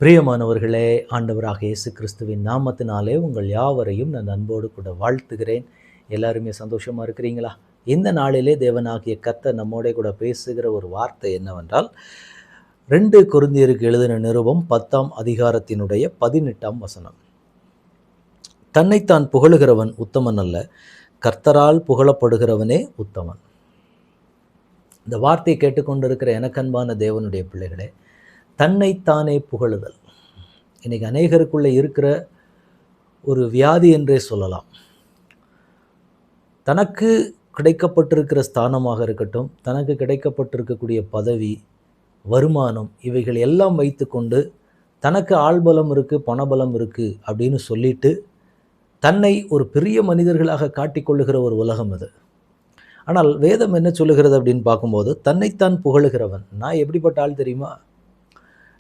பிரியமானவர்களே, ஆண்டவராக இயேசு கிறிஸ்துவின் நாமத்தினாலே உங்கள் யாவரையும் நான் அன்போடு கூட வாழ்த்துகிறேன். எல்லாருமே சந்தோஷமாக இருக்கிறீங்களா? இந்த நாளிலே தேவனாகிய கர்த்தர் நம்மோட கூட பேசுகிற ஒரு வார்த்தை என்னவென்றால், 2 கொரிந்தியருக்கு எழுதின நிருபம் 10ஆம் அதிகாரத்தினுடைய 18ஆம் வசனம். தன்னைத்தான் புகழுகிறவன் உத்தமன் அல்ல, கர்த்தரால் புகழப்படுகிறவனே உத்தமன். இந்த வார்த்தையை கேட்டுக்கொண்டிருக்கிற எனக்கன்பான தேவனுடைய பிள்ளைகளே, தன்னைத்தானே புகழுதல் இன்னைக்கு அநேகருக்குள்ளே இருக்கிற ஒரு வியாதி என்றே சொல்லலாம். தனக்கு கிடைக்கப்பட்டிருக்கிற ஸ்தானமாக இருக்கட்டும், தனக்கு கிடைக்கப்பட்டிருக்கக்கூடிய பதவி, வருமானம், இவைகள் எல்லாம் வைத்துக்கொண்டு தனக்கு ஆள்பலம் இருக்குது, பணபலம் இருக்குது அப்படின்னு சொல்லிட்டு தன்னை ஒரு பெரிய மனிதர்களாக காட்டிக்கொள்ளுகிற ஒரு உலகம் அது. ஆனால் வேதம் என்ன சொல்லுகிறது அப்படின்னு பார்க்கும்போது, தன்னைத்தான் புகழுகிறவன், நான் எப்படிப்பட்ட ஆள் தெரியுமா?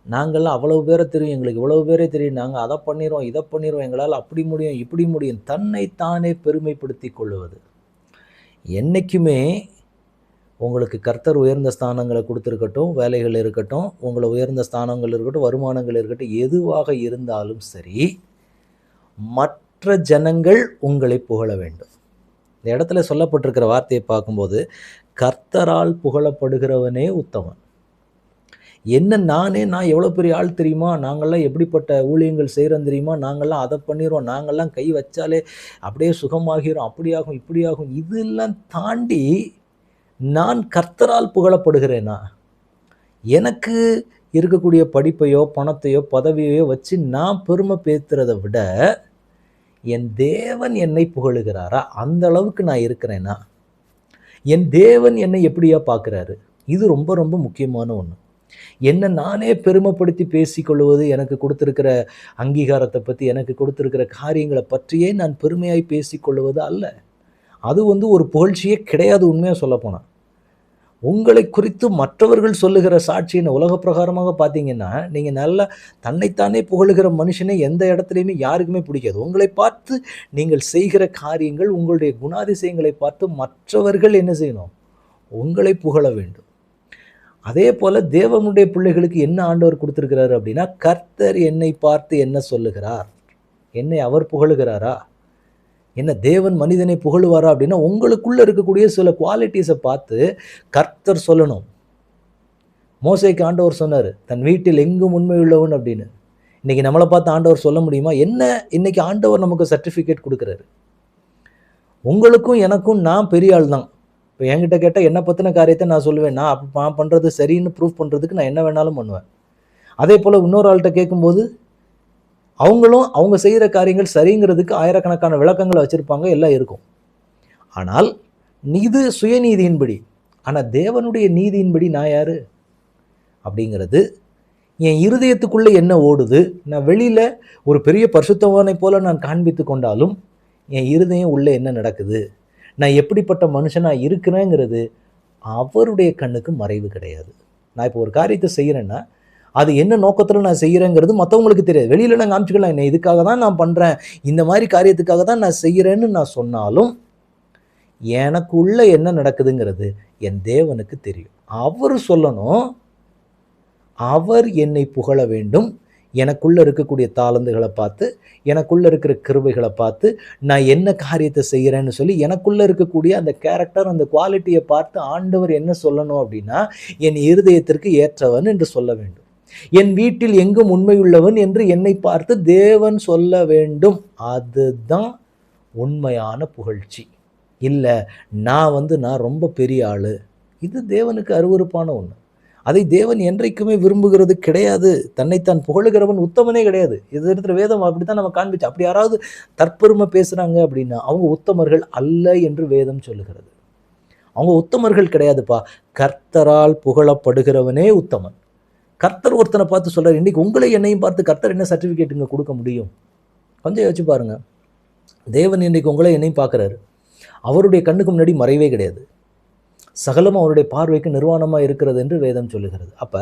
நாங்கள்லாம் அவ்வளவு பேரை தெரியும், எங்களுக்கு இவ்வளவு பேரே தெரியும், நாங்கள் அதை பண்ணிடுவோம், இதை பண்ணிடுவோம், எங்களால் அப்படி முடியும், இப்படி முடியும். தன்னைத்தானே பெருமைப்படுத்தி கொள்ளுவது. என்றைக்குமே உங்களுக்கு கர்த்தர் உயர்ந்த ஸ்தானங்களை கொடுத்துருக்கட்டும், வேலைகள் இருக்கட்டும், உங்களை உயர்ந்த ஸ்தானங்கள் இருக்கட்டும், வருமானங்கள் இருக்கட்டும், எதுவாக இருந்தாலும் சரி, மற்ற ஜனங்கள் உங்களை புகழ வேண்டும். இந்த இடத்துல சொல்லப்பட்டிருக்கிற வார்த்தையை பார்க்கும்போது, கர்த்தரால் புகழப்படுகிறவனே உத்தமன். நான் எவ்வளோ பெரிய ஆள் தெரியுமா, நாங்கள்லாம் எப்படிப்பட்ட ஊழியங்கள் செய்கிறோம் தெரியுமா, நாங்கள்லாம் அதை பண்ணிடுவோம், நாங்கள்லாம் கை வச்சாலே அப்படியே சுகமாகிறோம், அப்படியாகும் இப்படியாகும், இதெல்லாம் தாண்டி நான் கர்த்தரால் புகழப்படுகிறேனா? எனக்கு இருக்கக்கூடிய படிப்பையோ பணத்தையோ பதவியையோ வச்சு நான் பெருமை பேத்துறதை விட என் தேவன் என்னை புகழுகிறாரா? அந்த அளவுக்கு நான் இருக்கிறேனா? என் தேவன் என்னை எப்படியா பார்க்குறாரு? இது ரொம்ப ரொம்ப முக்கியமான ஒன்று. நானே பெருமைப்படுத்தி பேசிக்கொள்வது, எனக்கு கொடுத்துருக்கிற அங்கீகாரத்தை பற்றி, எனக்கு கொடுத்துருக்கிற காரியங்களை பற்றியே நான் பெருமையாய் பேசிக்கொள்வது அல்ல. அது ஒரு புகழ்ச்சியே கிடையாது. உண்மையாக சொல்லப்போனால் உங்களை குறித்து மற்றவர்கள் சொல்லுகிற சாட்சியின் உலக பிரகாரமாக பார்த்தீங்கன்னா, நீங்கள் நல்லா தன்னைத்தானே புகழுகிற மனுஷனை எந்த இடத்துலையுமே யாருக்குமே பிடிக்காது. உங்களை பார்த்து நீங்கள் செய்கிற காரியங்கள், உங்களுடைய குணாதிசயங்களை பார்த்து மற்றவர்கள் என்ன செய்யணும்? உங்களை புகழ வேண்டும். அதே போல் தேவனுடைய பிள்ளைகளுக்கு என்ன ஆண்டவர் கொடுத்துருக்கிறாரு அப்படின்னா, கர்த்தர் என்னை பார்த்து என்ன சொல்லுகிறார்? என்னை அவர் புகழுகிறாரா? தேவன் மனிதனை புகழுவாரா அப்படின்னா, உங்களுக்குள்ளே இருக்கக்கூடிய சில குவாலிட்டிஸை பார்த்து கர்த்தர் சொல்லணும். மோசேக்கு ஆண்டவர் சொன்னார், தன் வீட்டில் எங்கும் உண்மை உள்ளவன் அப்படின்னு. இன்றைக்கி நம்மளை பார்த்து ஆண்டவர் சொல்ல முடியுமா? இன்னைக்கு ஆண்டவர் நமக்கு சர்டிஃபிகேட் கொடுக்குறாரு. உங்களுக்கும் எனக்கும் நான் பெரிய ஆள் தான். இப்போ என்கிட்ட கேட்டால் என்னை பற்றின காரியத்தை நான் சொல்லுவேன். நான் பண்ணுறது சரின்னு ப்ரூஃப் பண்ணுறதுக்கு நான் என்ன வேணாலும் பண்ணுவேன். அதே போல் இன்னொரு ஆள்கிட்ட கேட்கும்போது அவங்களும் அவங்க செய்கிற காரியங்கள் சரிங்கிறதுக்கு ஆயிரக்கணக்கான விளக்கங்களை வச்சுருப்பாங்க, எல்லாம் இருக்கும். ஆனால் இது சுயநீதியின்படி. ஆனால் தேவனுடைய நீதியின்படி நான் யார் அப்படிங்கிறது என் இருதயத்துக்குள்ளே என்ன ஓடுது. நான் வெளியில் ஒரு பெரிய பரிசுத்தவானை போல் நான் காண்பித்து கொண்டாலும் என் இருதயம் உள்ளே என்ன நடக்குது, நான் எப்படிப்பட்ட மனுஷனாக இருக்கிறேங்கிறது அவருடைய கண்ணுக்கு மறைவு கிடையாது. நான் இப்போ ஒரு காரியத்தை செய்கிறேன்னா அது என்ன நோக்கத்தில் நான் செய்கிறேங்கிறது மற்றவங்களுக்கு தெரியாது. வெளியில் நான் காமிச்சிக்கலாம், என்ன இதுக்காக தான் நான் பண்ணுறேன், இந்த மாதிரி காரியத்துக்காக தான் நான் செய்கிறேன்னு நான் சொன்னாலும் எனக்குள்ளே என்ன நடக்குதுங்கிறது என் தேவனுக்கு தெரியும். அவர் சொல்லணும், அவர் என்னை புகழ வேண்டும். எனக்குள்ளே இருக்கக்கூடிய தாளந்துகளை பார்த்து, எனக்குள்ளே இருக்கிற கிருபைகளை பார்த்து, நான் என்ன காரியத்தை செய்கிறேன்னு சொல்லி எனக்குள்ளே இருக்கக்கூடிய அந்த கேரக்டர், அந்த குவாலிட்டியை பார்த்து ஆண்டவர் என்ன சொல்லணும் அப்படின்னா, என் இருதயத்திற்கு ஏற்றவன் என்று சொல்ல வேண்டும். என் வீட்டில் எங்கும் உண்மையுள்ளவன் என்று என்னை பார்த்து தேவன் சொல்ல வேண்டும். அதுதான் உண்மையான புகழ்ச்சி. இல்லை நான் ரொம்ப பெரிய ஆள், இது தேவனுக்கு அருவருப்பான ஒன்று. அதை தேவன் என்றைக்குமே விரும்புகிறது கிடையாது. தன்னைத்தான் புகழுகிறவன் உத்தமனே கிடையாது. இது இருக்கிற வேதம் அப்படித்தான் நம்ம காண்பிச்சு. அப்படி யாராவது தற்பெருமை பேசுகிறாங்க அப்படின்னா அவங்க உத்தமர்கள் அல்ல என்று வேதம் சொல்லுகிறது. அவங்க உத்தமர்கள் கிடையாதுப்பா. கர்த்தரால் புகழப்படுகிறவனே உத்தமன். கர்த்தர் ஒருத்தனை பார்த்து சொல்கிறார். இன்றைக்கி உங்களை என்னையும் பார்த்து கர்த்தர் என்ன சர்டிஃபிகேட்டுங்க கொடுக்க முடியும்? கொஞ்சம் யோசிச்சு பாருங்கள். தேவன் இன்றைக்கு உங்களை என்னையும் பார்க்குறாரு. அவருடைய கண்ணுக்கு முன்னாடி மறைவே கிடையாது. சகலம் அவருடைய பார்வைக்கு நிர்வாணமாக இருக்கிறது என்று வேதம் சொல்லுகிறது. அப்போ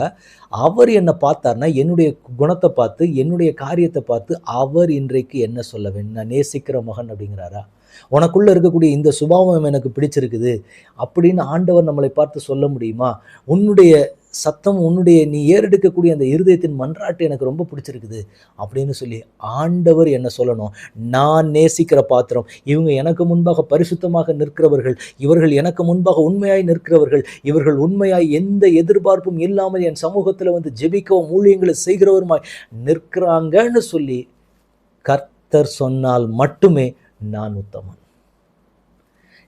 அவர் என்னை பார்த்தார்னா என்னுடைய குணத்தை பார்த்து, என்னுடைய காரியத்தை பார்த்து அவர் இன்றைக்கு என்ன சொல்ல வேண்டும்? நான் நேசிக்கிற மகன் அப்படிங்கிறாரா? உனக்குள்ளே இருக்கக்கூடிய இந்த சுபாவம் எனக்கு பிடிச்சிருக்குது அப்படின்னு ஆண்டவர் நம்மளை பார்த்து சொல்ல முடியுமா? உன்னுடைய சத்தம், உன்னுடைய நீ ஏறெடுக்கக்கூடிய அந்த இருதயத்தின் மன்றாட்டு எனக்கு ரொம்ப பிடிச்சிருக்குது அப்படின்னு சொல்லி ஆண்டவர் என்ன சொல்லணும், நான் நேசிக்கிற பாத்திரம், இவங்க எனக்கு முன்பாக பரிசுத்தமாக நிற்கிறவர்கள், இவர்கள் எனக்கு முன்பாக உண்மையாய் நிற்கிறவர்கள், இவர்கள் உண்மையாய் எந்த எதிர்பார்ப்பும் இல்லாமல் என் சமூகத்தில் வந்து ஜெபிக்கவும் ஊழியங்களை செய்கிறவருமாய் நிற்கிறாங்கன்னு சொல்லி கர்த்தர் சொன்னால் மட்டுமே நான் உத்தமன்.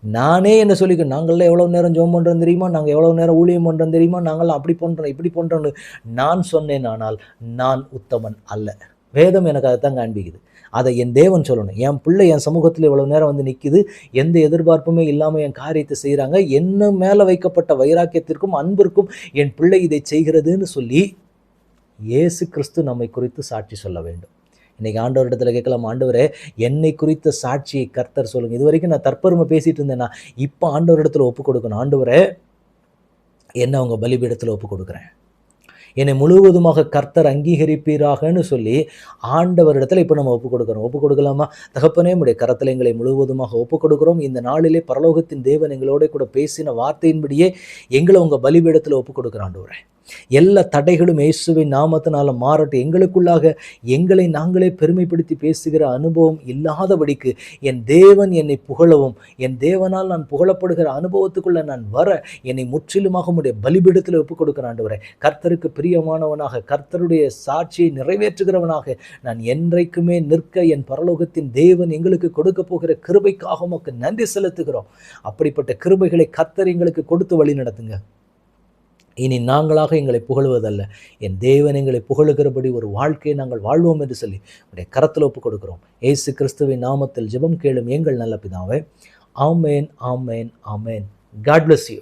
நானே என்ன சொல்லிக்க, நாங்கள்லாம் எவ்வளோ நேரம் ஜெபம் பண்ணுறோம் தெரியுமா, நாங்கள் எவ்வளோ நேரம் ஊழியம் பண்ணுறோம் தெரியுமா, நாங்கள்லாம் அப்படி பண்ணுறோம் இப்படி பண்ணுறோன்னு நான் சொன்னேன், ஆனால் நான் உத்தமன் அல்ல. வேதம் எனக்கு அதைத்தான் காண்பிக்குது. அதை என் தேவன் சொல்லணும். என் பிள்ளை என் சமூகத்தில் இவ்வளோ நேரம் வந்து நிற்கிது, எந்த எதிர்பார்ப்புமே இல்லாமல் என் காரியத்தை செய்கிறாங்க, என்ன மேலே வைக்கப்பட்ட வைராக்கியத்திற்கும் அன்பிற்கும் என் பிள்ளை இதை செய்கிறதுன்னு சொல்லி இயேசு கிறிஸ்து நம்மை குறித்து சாட்சி சொல்ல வேண்டும். இன்னைக்கு ஆண்டவரிடத்துல கேட்கலாம், ஆண்டவரே என்னை குறித்த சாட்சியை கர்த்தர் சொல்லுங்க. இது வரைக்கும் நான் தற்பெருமை பேசிட்டு இருந்தேன்னா இப்போ ஆண்டவரிடத்துல ஒப்பு கொடுக்கணும். ஆண்டவரே என்ன உங்க பலிபீடத்தில் ஒப்பு கொடுக்குறேன், என்னை முழுவதுமாக கர்த்தர் அங்கீகரிப்பீராகன்னு சொல்லி ஆண்டவரிடத்துல இப்போ நம்ம ஒப்பு கொடுக்குறோம். ஒப்பு கொடுக்கலாமா? தகப்பனே உடைய கரத்தில் எங்களை முழுவதுமாக ஒப்பு கொடுக்குறோம். இந்த நாளிலே பரலோகத்தின் தேவன் எங்களோட கூட பேசின வார்த்தையின்படியே எங்களை உங்க பலிபீடத்தில் ஒப்பு கொடுக்குற ஆண்டவரே. எல்லா தடைகளும் இயேசுவின் நாமத்தினால மாறட்டும். எங்களுக்குள்ளாக எங்களை நாங்களே பெருமைப்படுத்தி பேசுகிற அனுபவம் இல்லாதபடிக்கு என் தேவன் என்னை புகழவும், என் தேவனால் நான் புகழப்படுகிற அனுபவத்துக்குள்ள நான் வர என்னை முற்றிலுமாக உடைய பலிபீடத்தில் ஒப்புக் கொடுக்கிற ஆண்டவரே. கர்த்தருக்கு பிரியமானவனாக, கர்த்தருடைய சாட்சியை நிறைவேற்றுகிறவனாக நான் என்றைக்குமே நிற்க என் பரலோகத்தின் தேவன் எங்களுக்கு கொடுக்க போகிற கிருபைக்காக உமக்கு நன்றி செலுத்துகிறோம். அப்படிப்பட்ட கிருபைகளை கர்த்தர் எங்களுக்கு கொடுத்து வழி நடத்துங்க. இனி நாங்களாக எங்களை புகழுவதல்ல, என் தேவன் எங்களை புகழுகிறபடி ஒரு வாழ்க்கையை நாங்கள் வாழ்வோம் என்று சொல்லி உடைய கரத்தில் ஒப்புக் கொடுக்கிறோம். இயேசு கிறிஸ்துவின் நாமத்தில் ஜெபம் கேளும் எங்கள் நல்ல பிதாவே. ஆமேன், ஆமேன், ஆமேன். God bless you.